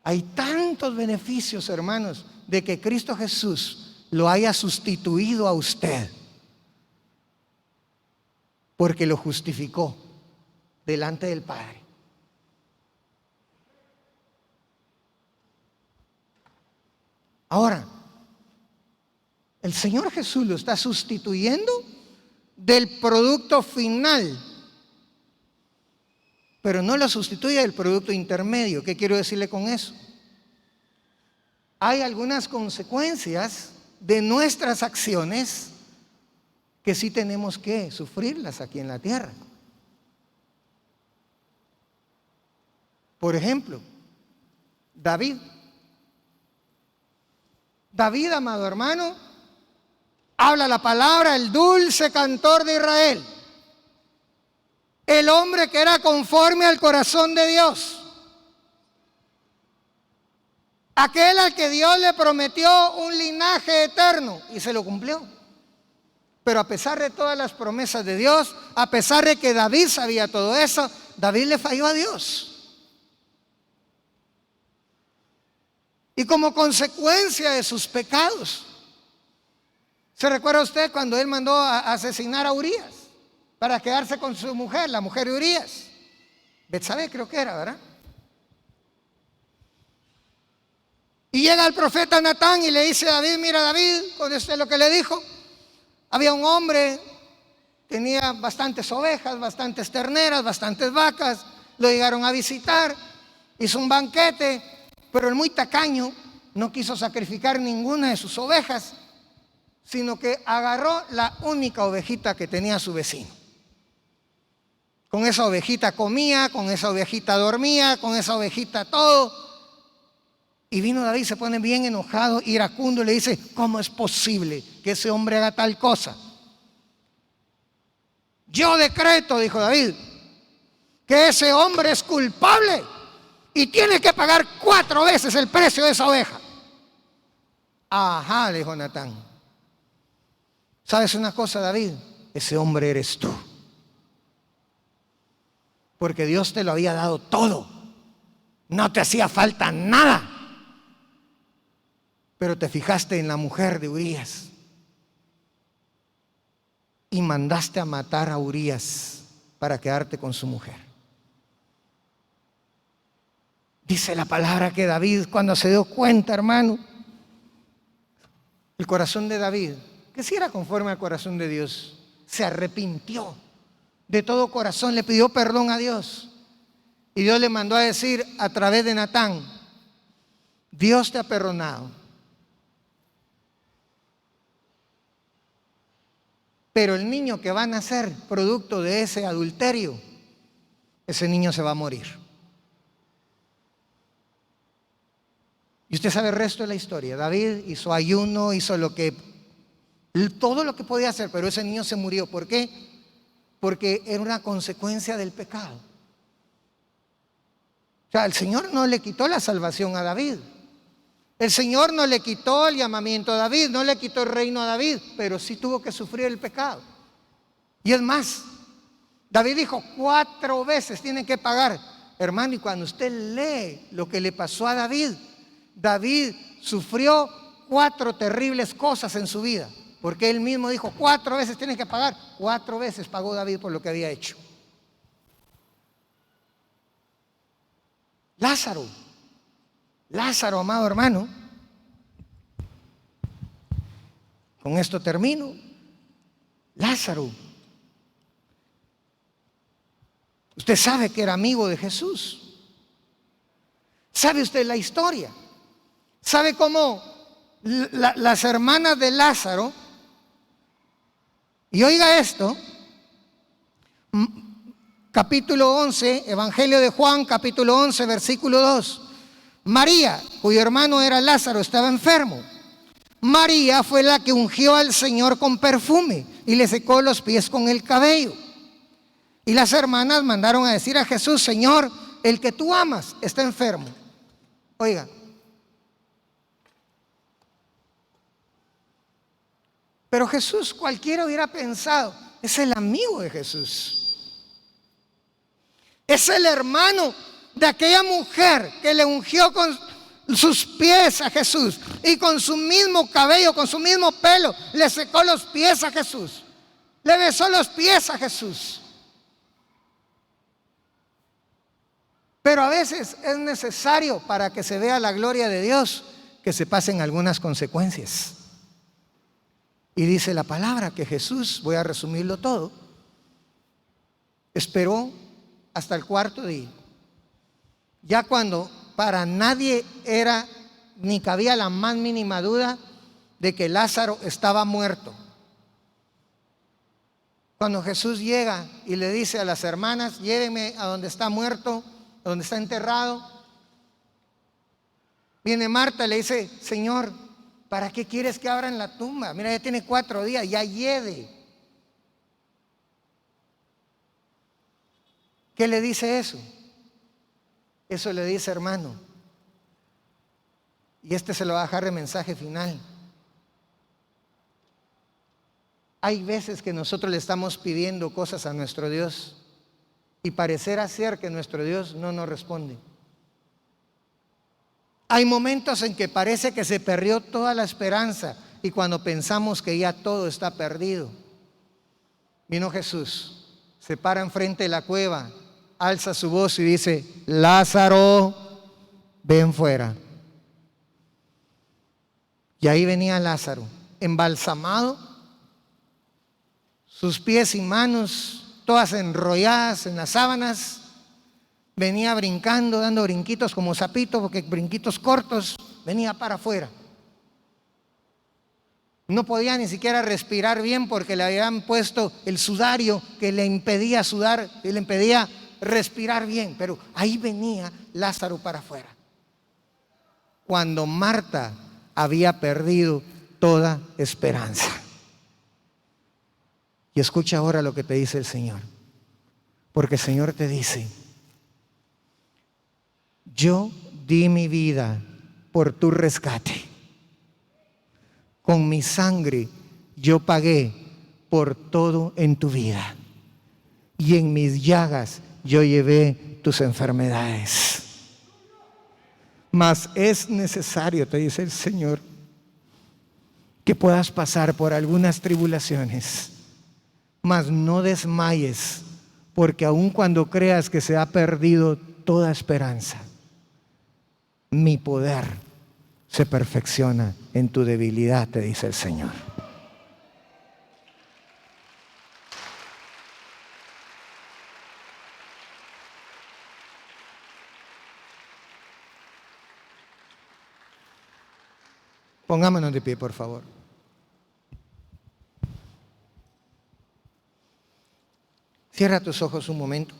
Hay tantos beneficios, hermanos, de que Cristo Jesús lo haya sustituido a usted, porque lo justificó delante del Padre. Ahora, el Señor Jesús lo está sustituyendo del producto final, pero no lo sustituye del producto intermedio. ¿Qué quiero decirle con eso? Hay algunas consecuencias de nuestras acciones que sí tenemos que sufrirlas aquí en la tierra. Por ejemplo, David, amado hermano, habla la palabra, el dulce cantor de Israel, el hombre que era conforme al corazón de Dios, aquel al que Dios le prometió un linaje eterno y se lo cumplió. Pero a pesar de todas las promesas de Dios, a pesar de que David sabía todo eso, David le falló a Dios. Y como consecuencia de sus pecados, ¿se recuerda usted cuando él mandó a asesinar a Urías para quedarse con su mujer, la mujer de Urías? Betsabé creo que era, ¿verdad? Y llega el profeta Natán y le dice a David, mira David, con esto es lo que le dijo. Había un hombre, tenía bastantes ovejas, bastantes terneras, bastantes vacas, lo llegaron a visitar, hizo un banquete, pero el muy tacaño no quiso sacrificar ninguna de sus ovejas, sino que agarró la única ovejita que tenía su vecino. Con esa ovejita comía, con esa ovejita dormía, con esa ovejita todo. Y vino David, se pone bien enojado, iracundo, y le dice, ¿cómo es posible que ese hombre haga tal cosa? Yo decreto, dijo David, que ese hombre es culpable y tiene que pagar 4 veces el precio de esa oveja. Ajá, le dijo Natán. ¿Sabes una cosa, David? Ese hombre eres tú. Porque Dios te lo había dado todo. No te hacía falta nada. Pero te fijaste en la mujer de Urías y mandaste a matar a Urías para quedarte con su mujer. Dice la palabra que David, cuando se dio cuenta, hermano, el corazón de David, que sí era conforme al corazón de Dios, se arrepintió de todo corazón, le pidió perdón a Dios Y Dios le mandó a decir a través de Natán: Dios te ha perdonado, pero el niño que va a nacer producto de ese adulterio, ese niño se va a morir. Y usted sabe el resto de la historia. David hizo ayuno, hizo todo lo que podía hacer, pero ese niño se murió. ¿Por qué? Porque era una consecuencia del pecado. O sea, el Señor no le quitó la salvación a David. El Señor no le quitó el llamamiento a David, no le quitó el reino a David, pero sí tuvo que sufrir el pecado. Y es más, David dijo 4 veces tienen que pagar. Hermano, y cuando usted lee lo que le pasó a David, David sufrió 4 terribles cosas en su vida, porque él mismo dijo 4 veces tienen que pagar. 4 veces pagó David por lo que había hecho. Lázaro, amado hermano, con esto termino. Lázaro, usted sabe que era amigo de Jesús. ¿Sabe usted la historia? ¿Sabe cómo las hermanas de Lázaro, y oiga esto, capítulo 11, Evangelio de Juan, capítulo 11, versículo 2. María, cuyo hermano era Lázaro, estaba enfermo. María fue la que ungió al Señor con perfume y le secó los pies con el cabello. Y las hermanas mandaron a decir a Jesús: Señor, el que tú amas está enfermo. Oiga, pero Jesús, cualquiera hubiera pensado, es el amigo de Jesús. Es el hermano de aquella mujer que le ungió con sus pies a Jesús y con su mismo cabello, con su mismo pelo, le secó los pies a Jesús, le besó los pies a Jesús. Pero a veces es necesario, para que se vea la gloria de Dios, que se pasen algunas consecuencias. Y dice la palabra que Jesús, voy a resumirlo todo, esperó hasta el 4.º día. Ya cuando para nadie era ni cabía la más mínima duda de que Lázaro estaba muerto. Cuando Jesús llega y le dice a las hermanas: llévenme a donde está muerto, a donde está enterrado. Viene Marta y le dice: Señor, ¿para qué quieres que abran la tumba? Mira, ya tiene 4 días, ya hiede. ¿Qué le dice eso? Eso le dice, hermano, y se lo va a dejar de mensaje final. Hay veces que nosotros le estamos pidiendo cosas a nuestro Dios y parecerá ser que nuestro Dios no nos responde. Hay momentos en que parece que se perdió toda la esperanza, y cuando pensamos que ya todo está perdido, vino Jesús, se para enfrente de la cueva, alza su voz y dice: Lázaro, ven fuera. Y ahí venía Lázaro, embalsamado, sus pies y manos todas enrolladas en las sábanas. Venía brincando, dando brinquitos como sapito, porque brinquitos cortos, venía para afuera. No podía ni siquiera respirar bien porque le habían puesto el sudario que le impedía sudar y le impedía respirar bien, pero ahí venía Lázaro para afuera. Cuando Marta había perdido toda esperanza. Y escucha ahora lo que te dice el Señor, porque el Señor te dice: yo di mi vida por tu rescate. Con mi sangre yo pagué por todo en tu vida, y en mis llagas yo llevé tus enfermedades. Mas es necesario, te dice el Señor, que puedas pasar por algunas tribulaciones, mas no desmayes, porque aun cuando creas que se ha perdido toda esperanza, mi poder se perfecciona en tu debilidad, te dice el Señor. Pongámonos de pie, por favor. Cierra tus ojos un momento.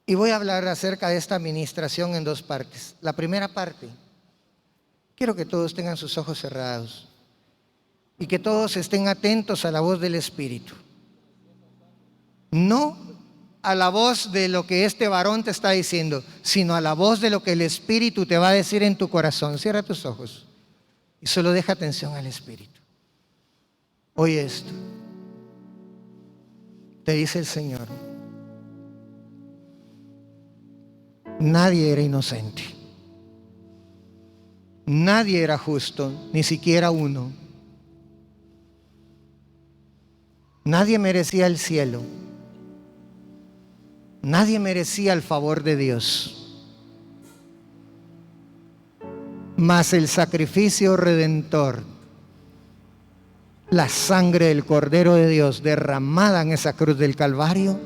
Y voy a hablar acerca de esta administración en dos partes. La primera parte, quiero que todos tengan sus ojos cerrados y que todos estén atentos a la voz del Espíritu. No a la voz de lo que este varón te está diciendo, sino a la voz de lo que el Espíritu te va a decir en tu corazón. Cierra tus ojos y solo deja atención al Espíritu. Oye esto. Te dice el Señor: nadie era inocente. Nadie era justo, ni siquiera uno. Nadie merecía el cielo. Nadie merecía el favor de Dios. Mas el sacrificio redentor, la sangre del Cordero de Dios derramada en esa cruz del Calvario,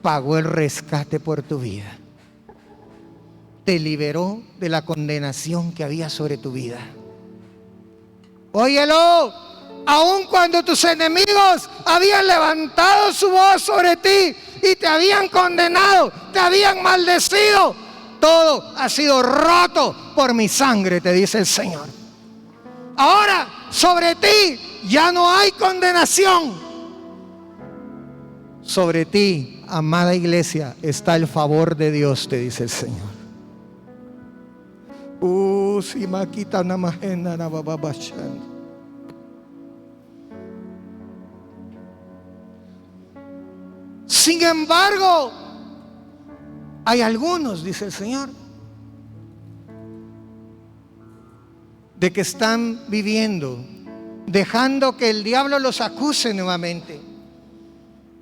pagó el rescate por tu vida. Te liberó de la condenación que había sobre tu vida. Óyelo, aun cuando tus enemigos habían levantado su voz sobre ti y te habían condenado, te habían maldecido, todo ha sido roto por mi sangre, te dice el Señor. Ahora sobre ti ya no hay condenación. Sobre ti, amada iglesia, está el favor de Dios, te dice el Señor. Si maquita namajena nabababashan. Sin embargo, hay algunos, dice el Señor, de que están viviendo, dejando que el diablo los acuse nuevamente,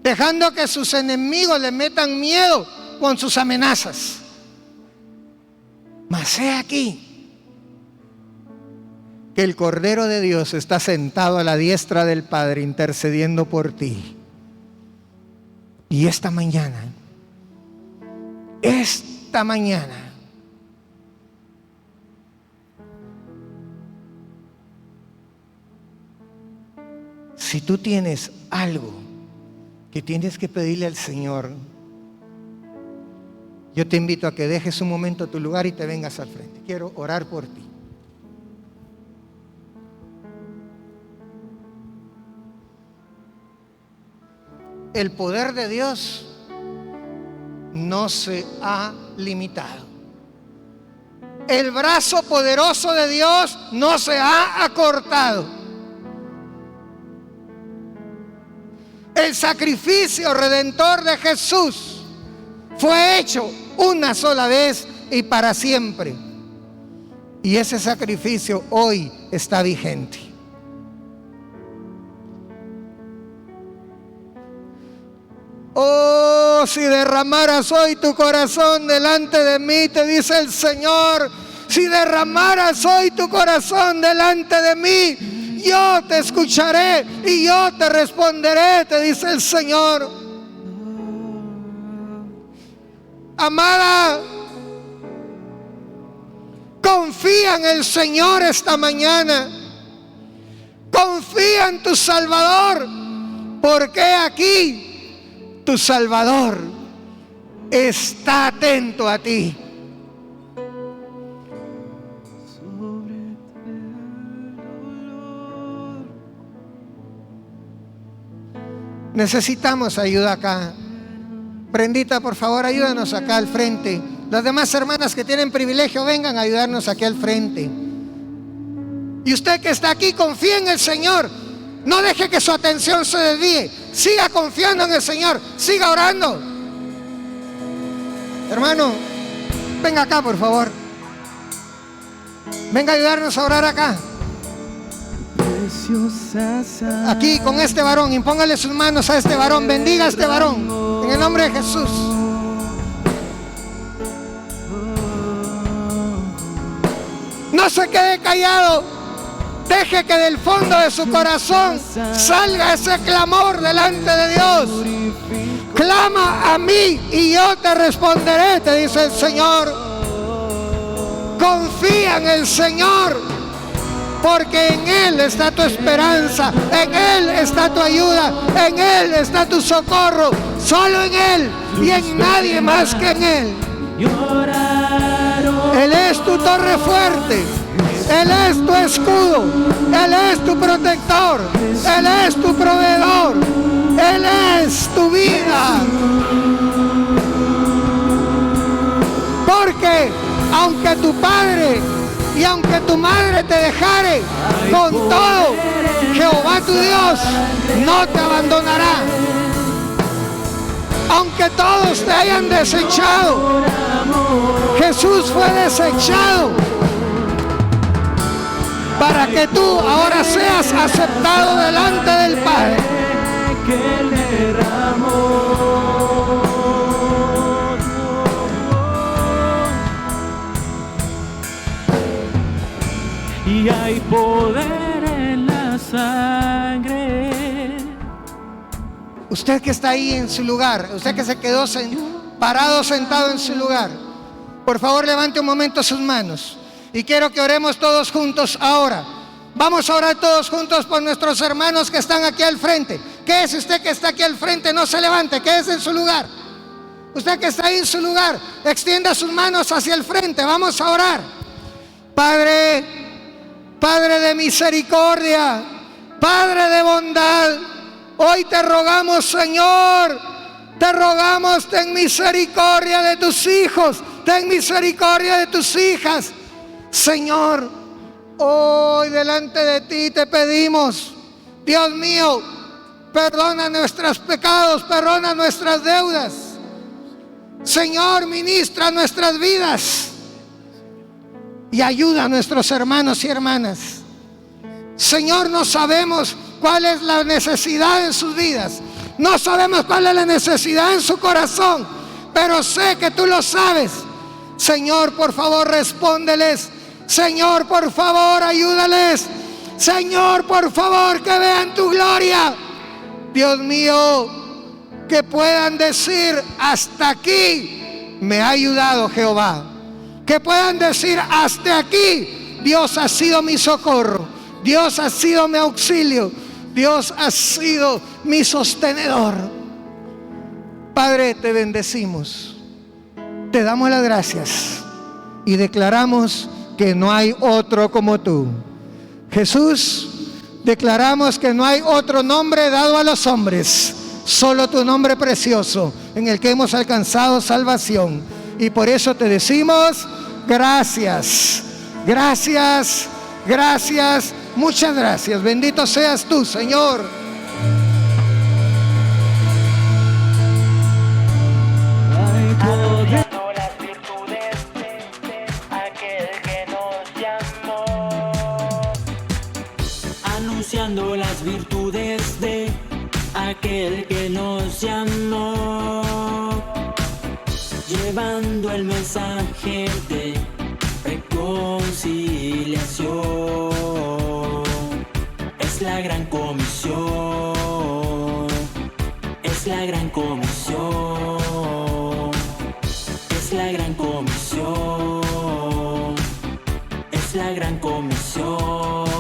dejando que sus enemigos le metan miedo con sus amenazas. Mas he aquí que el Cordero de Dios está sentado a la diestra del Padre intercediendo por ti. Y esta mañana, si tú tienes algo que tienes que pedirle al Señor, yo te invito a que dejes un momento tu lugar y te vengas al frente. Quiero orar por ti. El poder de Dios no se ha limitado. El brazo poderoso de Dios no se ha acortado. El sacrificio redentor de Jesús fue hecho una sola vez y para siempre. Y ese sacrificio hoy está vigente. Oh, si derramaras hoy tu corazón delante de mí, te dice el Señor, si derramaras hoy tu corazón delante de mí, yo te escucharé y yo te responderé, te dice el Señor. Amada, confía en el Señor esta mañana. Confía en tu Salvador, porque aquí tu Salvador está atento a ti. Necesitamos ayuda acá. Prendita, por favor, ayúdanos acá al frente. Las demás hermanas que tienen privilegio, vengan a ayudarnos aquí al frente. Y usted que está aquí, confía en el Señor. No deje que su atención se desvíe. Siga confiando en el Señor. Siga orando. Hermano, venga acá, por favor. Venga a ayudarnos a orar acá. Aquí con este varón, impóngale sus manos a este varón, bendiga a este varón en el nombre de Jesús. No se quede callado, Deje que del fondo de su corazón salga ese clamor delante de Dios. Clama a mí y yo te responderé, te dice el Señor. Confía en el Señor, porque en Él está tu esperanza, en Él está tu ayuda, en Él está tu socorro. Solo en Él y en nadie más que en Él. Él es tu torre fuerte, Él es tu escudo, Él es tu protector, Él es tu proveedor, Él es tu vida. Porque aunque tu padre y aunque tu madre te dejare, con todo, Jehová tu Dios no te abandonará. Aunque todos te hayan desechado, Jesús fue desechado para que tú ahora seas aceptado delante del Padre. Y hay poder en la sangre. Usted que está ahí en su lugar, usted que se quedó parado, sentado en su lugar, por favor levante un momento sus manos y quiero que oremos todos juntos ahora. Vamos a orar todos juntos por nuestros hermanos que están aquí al frente. Quédese usted que está aquí al frente, no se levante, quédese en su lugar. Usted que está ahí en su lugar, extienda sus manos hacia el frente, vamos a orar. Padre de misericordia, Padre de bondad, hoy te rogamos, Señor, te rogamos, ten misericordia de tus hijos, ten misericordia de tus hijas. Señor, hoy delante de ti te pedimos, Dios mío, perdona nuestros pecados, perdona nuestras deudas. Señor, ministra nuestras vidas y ayuda a nuestros hermanos y hermanas. Señor, no sabemos cuál es la necesidad en sus vidas, no sabemos cuál es la necesidad en su corazón, pero sé que tú lo sabes. Señor, por favor, respóndeles. Señor, por favor, ayúdales. Señor, por favor, que vean tu gloria. Dios mío, que puedan decir: hasta aquí me ha ayudado Jehová. Que puedan decir: hasta aquí Dios ha sido mi socorro, Dios ha sido mi auxilio, Dios ha sido mi sostenedor. Padre, te bendecimos, te damos las gracias y declaramos que no hay otro como tú. Jesús, declaramos que no hay otro nombre dado a los hombres, solo tu nombre precioso en el que hemos alcanzado salvación. Y por eso te decimos: gracias, gracias, gracias, muchas gracias. Bendito seas tú, Señor. Anunciando las virtudes de aquel que nos llamó. Anunciando las virtudes de aquel que nos llamó. Llevando el mensaje de reconciliación. Es la gran comisión. Es la gran comisión. Es la gran comisión. Es la gran comisión.